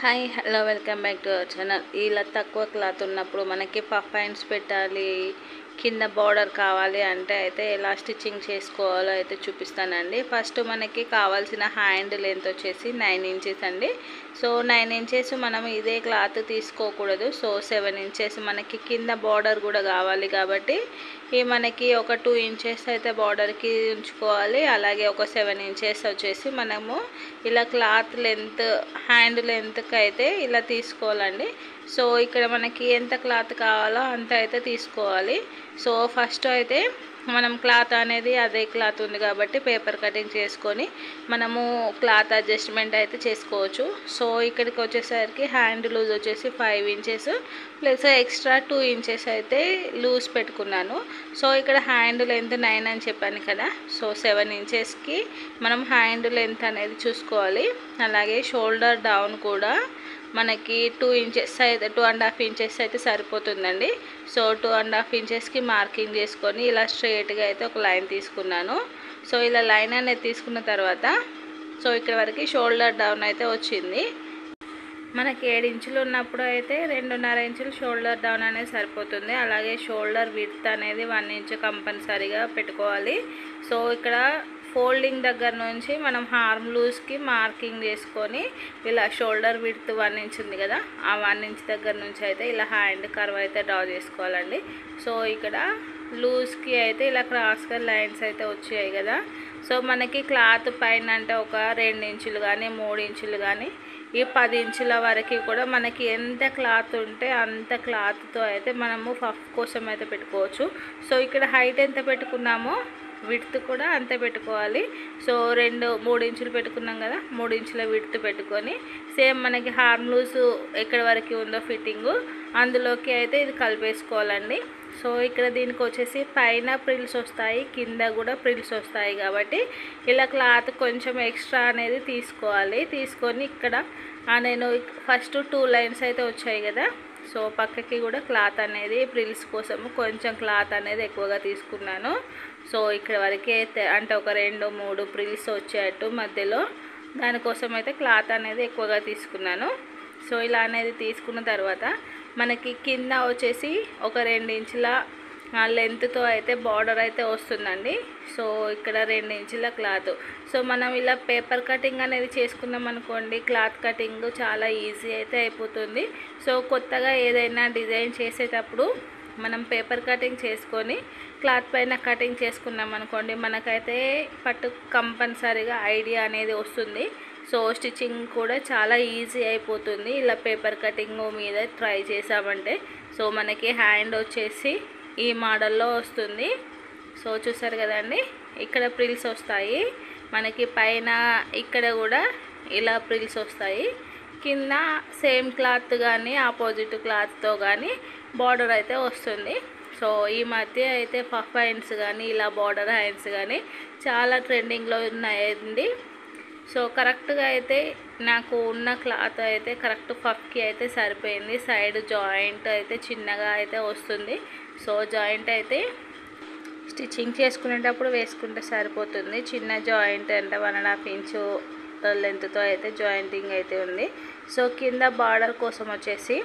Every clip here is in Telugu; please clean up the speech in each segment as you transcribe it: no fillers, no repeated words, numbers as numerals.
Hi hello welcome back to our channel. ఇలా తక్కువ క్లాత్ ఉన్నప్పుడు మనకి పఫ్ హ్యాండ్స్ పెట్టాలి, కింద బార్డర్ కావాలి అంటే అయితే ఎలా స్టిచ్చింగ్ చేసుకోవాలో అయితే చూపిస్తానండి. ఫస్ట్ మనకి కావాల్సిన హ్యాండ్ లెంత్ వచ్చేసి 9 ఇంచెస్ అండి. సో 9 ఇంచెస్ మనం ఇదే క్లాత్ తీసుకోకూడదు. సో 7 ఇంచెస్ మనకి కింద బార్డర్ కూడా కావాలి కాబట్టి ఈ మనకి ఒక 2 ఇంచెస్ అయితే బార్డర్కి ఉంచుకోవాలి. అలాగే ఒక 7 ఇంచెస్ వచ్చేసి మనము ఇలా క్లాత్ లెంత్ హ్యాండ్ లెంత్కి అయితే ఇలా తీసుకోవాలండి. సో ఇక్కడ మనకి ఎంత క్లాత్ కావాలో అంత అయితే తీసుకోవాలి. సో ఫస్ట్ అయితే మనం క్లాత్ అనేది అదే క్లాత్ ఉంది కాబట్టి పేపర్ కటింగ్ చేసుకొని మనము క్లాత్ అడ్జస్ట్మెంట్ అయితే చేసుకోవచ్చు. సో ఇక్కడికి వచ్చేసరికి హ్యాండ్ లూజ్ వచ్చేసి 5 ఇంచెస్ ప్లస్ ఎక్స్ట్రా 2 ఇంచెస్ అయితే లూజ్ పెట్టుకున్నాను. సో ఇక్కడ హ్యాండ్ లెంత్ 9 అని చెప్పాను కదా. సో 7 ఇంచెస్కి మనం హ్యాండ్ లెంత్ అనేది చూసుకోవాలి. అలాగే షోల్డర్ డౌన్ కూడా మనకి 2 ఇంచెస్ అయితే 2.5 ఇంచెస్ అయితే సరిపోతుందండి. సో 2.5 ఇంచెస్కి మార్కింగ్ చేసుకొని ఇలా స్ట్రైట్గా అయితే ఒక లైన్ తీసుకున్నాను. సో ఇలా లైన్ అనేది తీసుకున్న తర్వాత సో ఇక్కడ వరకు షోల్డర్ డౌన్ అయితే వచ్చింది. మనకి 7 ఇంచులు ఉన్నప్పుడు అయితే 2.5 ఇంచులు షోల్డర్ డౌన్ అనేది సరిపోతుంది. అలాగే షోల్డర్ విడ్త్ అనేది 1 ఇంచ్ కంపల్సరీగా పెట్టుకోవాలి. సో ఇక్కడ ఫోల్డింగ్ దగ్గర నుంచి మనం హార్మ్ లూజ్కి మార్కింగ్ చేసుకొని ఇలా షోల్డర్ విడ్త్ 1 ఇంచ్ ఉంది కదా, ఆ 1 ఇంచ్ దగ్గర నుంచి అయితే ఇలా హ్యాండ్ కర్వ్ అయితే డ్రా చేసుకోవాలండి. సో ఇక్కడ లూజ్కి అయితే ఇలా క్రాస్గా లైన్స్ అయితే వచ్చాయి కదా. సో మనకి క్లాత్ పైన అంటే ఒక 2 ఇంచులు కానీ 3 ఇంచులు కానీ ఈ 10 ఇంచుల వరకు కూడా మనకి ఎంత క్లాత్ ఉంటే అంత క్లాత్తో అయితే మనము పఫ్ కోసం అయితే పెట్టుకోవచ్చు. సో ఇక్కడ హైట్ ఎంత పెట్టుకున్నామో విడ్త్ కూడా అంతే పెట్టుకోవాలి. సో 3 ఇంచులు పెట్టుకున్నాం కదా, 3 ఇంచుల విడ్త్ పెట్టుకొని సేమ్ మనకి హార్మ్ లూజ్ ఎక్కడి వరకు ఉందో ఫిట్టింగు అందులోకి అయితే ఇది కలిపేసుకోవాలండి. సో ఇక్కడ దీనికి వచ్చేసి పైన ప్రిల్స్ వస్తాయి, కింద కూడా ప్రిల్స్ వస్తాయి కాబట్టి ఇలా క్లాత్ కొంచెం ఎక్స్ట్రా అనేది తీసుకోవాలి. తీసుకొని ఇక్కడ నేను ఫస్ట్ 2 లైన్స్ అయితే వచ్చాయి కదా. సో పక్కకి కూడా క్లాత్ అనేది ప్రిల్స్ కోసము కొంచెం క్లాత్ అనేది ఎక్కువగా తీసుకున్నాను. సో ఇక్కడ వరకే అయితే అంటే ఒక 2-3 ప్రిల్స్ వచ్చేటట్టు మధ్యలో దానికోసం అయితే క్లాత్ అనేది ఎక్కువగా తీసుకున్నాను. సో ఇలా అనేది తీసుకున్న తర్వాత మనకి కింద వచ్చేసి ఒక 2 ఇంచుల లెంత్తో అయితే బార్డర్ అయితే వస్తుందండి. సో ఇక్కడ 2 ఇంచుల క్లాత్. సో మనం ఇలా పేపర్ కటింగ్ అనేది చేసుకున్నాం అనుకోండి, క్లాత్ కటింగ్ చాలా ఈజీ అయితే అయిపోతుంది. సో కొత్తగా ఏదైనా డిజైన్ చేసేటప్పుడు మనం పేపర్ కటింగ్ చేసుకొని క్లాత్ పైన కటింగ్ చేసుకున్నాం అనుకోండి, మనకైతే పట్టు కంపల్సరీగా ఐడియా అనేది వస్తుంది. సో స్టిచ్చింగ్ కూడా చాలా ఈజీ అయిపోతుంది ఇలా పేపర్ కటింగ్ మీద ట్రై చేసామంటే. సో మనకి హ్యాండ్ వచ్చేసి ఈ మోడల్లో వస్తుంది. సో చూసారు కదండి, ఇక్కడ ప్రిల్స్ వస్తాయి మనకి, పైన ఇక్కడ కూడా ఇలా ప్రిల్స్ వస్తాయి, కింద సేమ్ క్లాత్ కానీ ఆపోజిట్ క్లాత్తో కానీ బార్డర్ అయితే వస్తుంది. సో ఈ మధ్య అయితే పఫ్ హ్యాండ్స్ కానీ ఇలా బార్డర్ హ్యాండ్స్ కానీ చాలా ట్రెండింగ్లో ఉన్నాయండి. సో కరెక్ట్గా అయితే నాకు ఉన్న క్లాత్ అయితే కరెక్ట్ పఫ్కి అయితే సరిపోయింది. సైడ్ జాయింట్ అయితే చిన్నగా అయితే వస్తుంది. సో జాయింట్ అయితే స్టిచ్చింగ్ చేసుకునేటప్పుడు వేసుకుంటే సరిపోతుంది. చిన్న జాయింట్ అంటే 1.5 ఇంచు లెంత్తో అయితే జాయింటింగ్ అయితే ఉంది. సో కింద బార్డర్ కోసం వచ్చేసి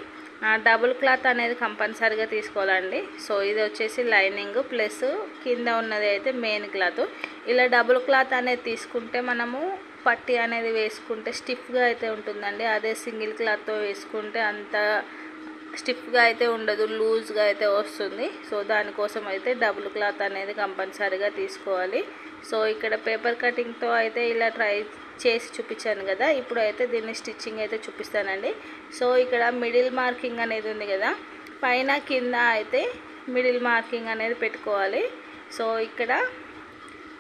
డబుల్ క్లాత్ అనేది కంపల్సరీగా తీసుకోవాలండి. సో ఇది వచ్చేసి లైనింగ్ ప్లస్ కింద ఉన్నది అయితే మెయిన్ క్లాత్. ఇలా డబుల్ క్లాత్ అనేది తీసుకుంటే మనము పట్టీ అనేది వేసుకుంటే స్టిఫ్గా అయితే ఉంటుందండి. అదే సింగిల్ క్లాత్తో వేసుకుంటే అంత స్టిఫ్గా అయితే ఉండదు, లూజ్గా అయితే వస్తుంది. సో దానికోసం అయితే డబుల్ క్లాత్ అనేది కంపల్సరీగా తీసుకోవాలి. సో ఇక్కడ పేపర్ కటింగ్తో అయితే ఇలా ట్రై చేసి చూపించాను కదా, ఇప్పుడు అయితే దీన్ని స్టిచ్చింగ్ అయితే చూపిస్తానండి. సో ఇక్కడ మిడిల్ మార్కింగ్ అనేది ఉంది కదా, పైన కింద అయితే మిడిల్ మార్కింగ్ అనేది పెట్టుకోవాలి. సో ఇక్కడ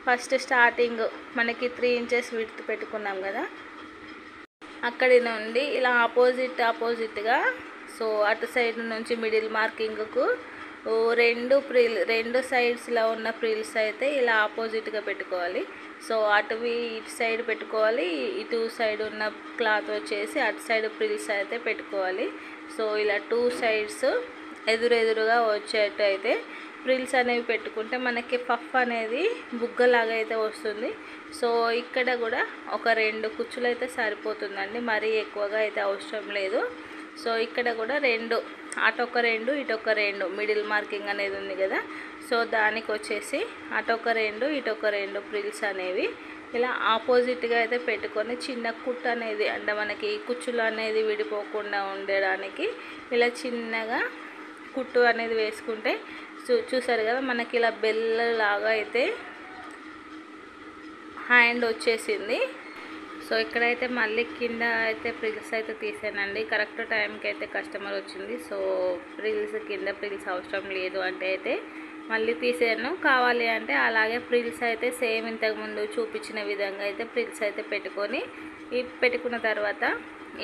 ఫస్ట్ స్టార్టింగ్ మనకి 3 ఇంచెస్ విడ్త్ పెట్టుకున్నాం కదా, అక్కడి నుండి ఇలా ఆపోజిట్గా సో అటు సైడ్ నుంచి మిడిల్ మార్కింగ్కు 2 సైడ్స్లో ఉన్న ప్రిల్స్ అయితే ఇలా ఆపోజిట్గా పెట్టుకోవాలి. సో అటువి ఇటు సైడ్ పెట్టుకోవాలి, ఇటు సైడ్ ఉన్న క్లాత్ వచ్చేసి అటు సైడ్ ప్రిల్స్ అయితే పెట్టుకోవాలి. సో ఇలా 2 సైడ్స్ ఎదురుగా వచ్చేట్టు అయితే ఫ్రిల్స్ అనేవి పెట్టుకుంటే మనకి పఫ్ అనేది బుగ్గలాగా అయితే వస్తుంది. సో ఇక్కడ కూడా ఒక 2 కుచ్చులు అయితే సరిపోతుందండి, మరీ ఎక్కువగా అయితే అవసరం లేదు. సో ఇక్కడ కూడా 2, అటొక 2 ఇటొక 2 మిడిల్ మార్కింగ్ అనేది ఉంది కదా, సో దానికి వచ్చేసి అటొక 2 ఇటొక 2 ఫ్రిల్స్ అనేవి ఇలా ఆపోజిట్గా అయితే పెట్టుకొని చిన్న కుట్టు అనేది అంటే మనకి కుచ్చులు అనేది విడిపోకుండా ఉండడానికి ఇలా చిన్నగా కుట్టు అనేది వేసుకుంటే చూసారు కదా మనకి ఇలా బెల్ లాగా అయితే హ్యాండ్ వచ్చేసింది. సో ఇక్కడైతే మళ్ళీ కింద అయితే ఫ్రిల్స్ అయితే తీసానండి. కరెక్ట్ టైంకి అయితే కస్టమర్ వచ్చింది. సో కింద ఫ్రిల్స్ అవసరం లేదు అంటే అయితే మళ్ళీ తీసాను. కావాలి అంటే అలాగే ఫ్రిల్స్ అయితే సేమ్ ఇంతకుముందు చూపించిన విధంగా అయితే ఫ్రిల్స్ అయితే పెట్టుకున్న తర్వాత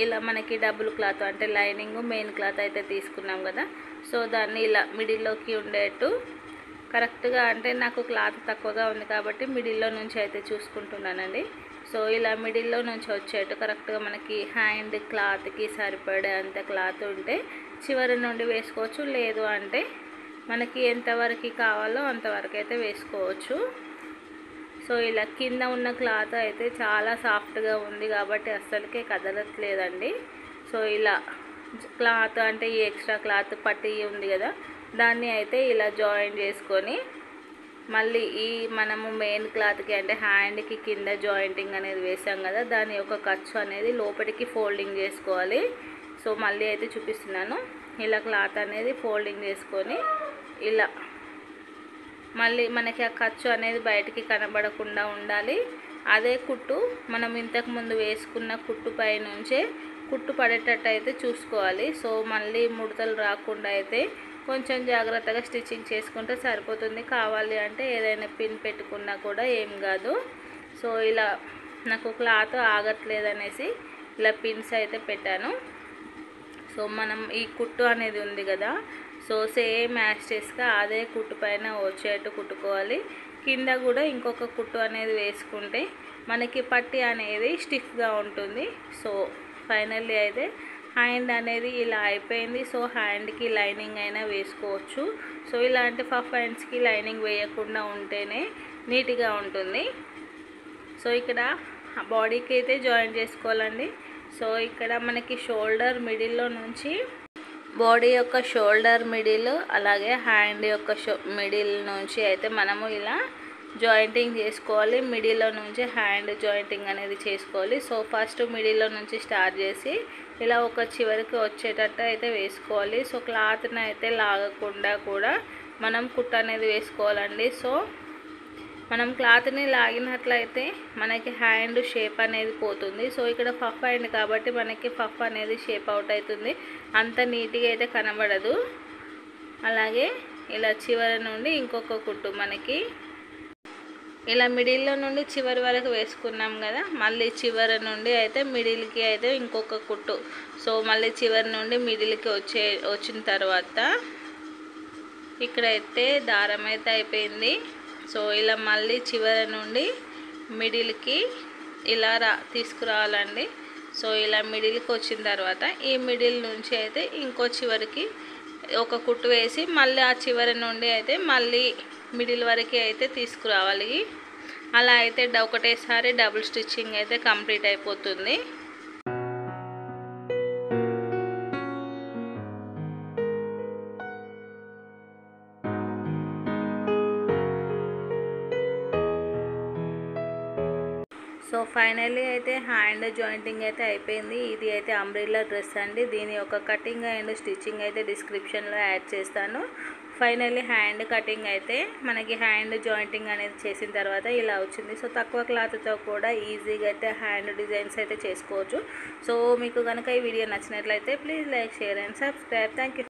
ఇలా మనకి డబుల్ క్లాత్ అంటే లైనింగ్ మెయిన్ క్లాత్ అయితే తీసుకున్నాం కదా, సో దాన్ని ఇలా మిడిల్లోకి ఉండేట్టు కరెక్ట్గా అంటే నాకు క్లాత్ తక్కువగా ఉంది కాబట్టి మిడిల్లో నుంచి అయితే చూసుకుంటున్నానండి. సో ఇలా మిడిల్లో నుంచి వచ్చేట్టు కరెక్ట్గా మనకి హ్యాండ్ క్లాత్కి సరిపడే అంత క్లాత్ ఉంటే చివరి నుండి వేసుకోవచ్చు, లేదు అంటే మనకి ఎంతవరకు కావాలో అంతవరకు అయితే వేసుకోవచ్చు. సో ఇలా కింద ఉన్న క్లాత్ అయితే చాలా సాఫ్ట్గా ఉంది కాబట్టి అస్సలకే కదలట్లేదండి. సో ఇలా క్లాత్ అంటే ఈ ఎక్స్ట్రా క్లాత్ పట్టి ఉంది కదా, దాన్ని అయితే ఇలా జాయిన్ చేసుకొని మళ్ళీ ఈ మనము మెయిన్ క్లాత్కి అంటే హ్యాండ్కి కింద జాయింటింగ్ అనేది వేసాం కదా, దాని యొక్క ఖర్చు అనేది లోపలికి ఫోల్డింగ్ చేసుకోవాలి. సో మళ్ళీ అయితే చూపిస్తున్నాను. ఇలా క్లాత్ అనేది ఫోల్డింగ్ చేసుకొని ఇలా మళ్ళీ మనకి ఆ ఖర్చు అనేది బయటికి కనబడకుండా ఉండాలి. అదే కుట్టు మనం ఇంతకుముందు వేసుకున్న కుట్టు పై నుంచే కుట్టు పడేటట్టు అయితే చూసుకోవాలి. సో మళ్ళీ ముడతలు రాకుండా అయితే కొంచెం జాగ్రత్తగా స్టిచ్చింగ్ చేసుకుంటే సరిపోతుంది. కావాలి అంటే ఏదైనా పిన్ పెట్టుకున్నా కూడా ఏం కాదు. సో ఇలా నాకు క్లాత్ ఆగట్లేదనేసి ఇలా పిన్స్ అయితే పెట్టాను. సో మనం ఈ కుట్టు అనేది ఉంది కదా, సో సేమ్ యాస్టేస్గా అదే కుట్టు పైన వచ్చేట్టు కుట్టుకోవాలి. కింద కూడా ఇంకొక కుట్టు అనేది వేసుకుంటే మనకి పట్టి అనేది స్టిఫ్గా ఉంటుంది. సో ఫైనల్లీ అయితే హ్యాండ్ అనేది ఇలా అయిపోయింది. సో హ్యాండ్కి లైనింగ్ అయినా వేసుకోవచ్చు. సో ఇలాంటి పఫ్ హ్యాండ్స్కి లైనింగ్ వేయకుండా ఉంటేనే నీట్గా ఉంటుంది. సో ఇక్కడ బాడీకి అయితే జాయిన్ చేసుకోవాలండి. సో ఇక్కడ మనకి షోల్డర్ మిడిల్లో నుంచి బాడీ యొక్క షోల్డర్ మిడిల్ అలాగే హ్యాండ్ యొక్క మిడిల్ నుంచి అయితే మనము ఇలా జాయింటింగ్ చేసుకోవాలి. మిడిల్లో నుంచి హ్యాండ్ జాయింటింగ్ అనేది చేసుకోవాలి. సో ఫస్ట్ మిడిల్లో నుంచి స్టార్ట్ చేసి ఇలా ఒక చివరికి వచ్చేటట్టు అయితే వేసుకోవాలి. సో క్లాత్ని అయితే లాగకుండా కూడా మనం కుట్టు అనేది వేసుకోవాలండి. సో మనం క్లాత్ని లాగినట్లయితే మనకి హ్యాండ్ షేప్ అనేది పోతుంది. సో ఇక్కడ పఫ్ హ్యాండ్ కాబట్టి మనకి పఫ్ అనేది షేప్ అవుట్ అవుతుంది, అంత నీట్గా అయితే కనబడదు. అలాగే ఇలా చివరి నుండి ఇంకొక కుట్టు మనకి ఇలా మిడిల్లో నుండి చివరి వరకు వేసుకున్నాం కదా, మళ్ళీ చివరి నుండి అయితే మిడిల్కి అయితే ఇంకొక కుట్టు. సో మళ్ళీ చివరి నుండి మిడిల్కి వచ్చిన తర్వాత ఇక్కడైతే దారం అయితే అయిపోయింది. సో ఇలా మళ్ళీ చివరి నుండి మిడిల్కి ఇలా తీసుకురావాలండి. సో ఇలా మిడిల్కి వచ్చిన తర్వాత ఈ మిడిల్ నుంచి అయితే ఇంకో చివరికి ఒక కుట్టు వేసి మళ్ళీ ఆ చివరి నుండి అయితే మళ్ళీ మిడిల్ వరకు అయితే తీసుకురావాలి. అలా అయితే ఒకటేసారి డబుల్ స్టిచ్చింగ్ అయితే కంప్లీట్ అయిపోతుంది. సో ఫైనల్లీ అయితే హ్యాండ్ జాయింటింగ్ అయితే అయిపోయింది. ఇది అయితే అంబ్రెల్లా డ్రెస్ అండి. దీని యొక్క కటింగ్ అండ్ స్టిచ్చింగ్ అయితే డిస్క్రిప్షన్లో యాడ్ చేస్తాను. ఫైనల్లీ హ్యాండ్ కటింగ్ అయితే మనకి హ్యాండ్ జాయింటింగ్ అనేది చేసిన తర్వాత ఇలా వచ్చింది. సో తక్కువ క్లాత్తో కూడా ఈజీగా అయితే హ్యాండ్ డిజైన్స్ అయితే చేసుకోవచ్చు. సో మీకు కనుక ఈ వీడియో నచ్చినట్లయితే please like, share and subscribe. Thank you.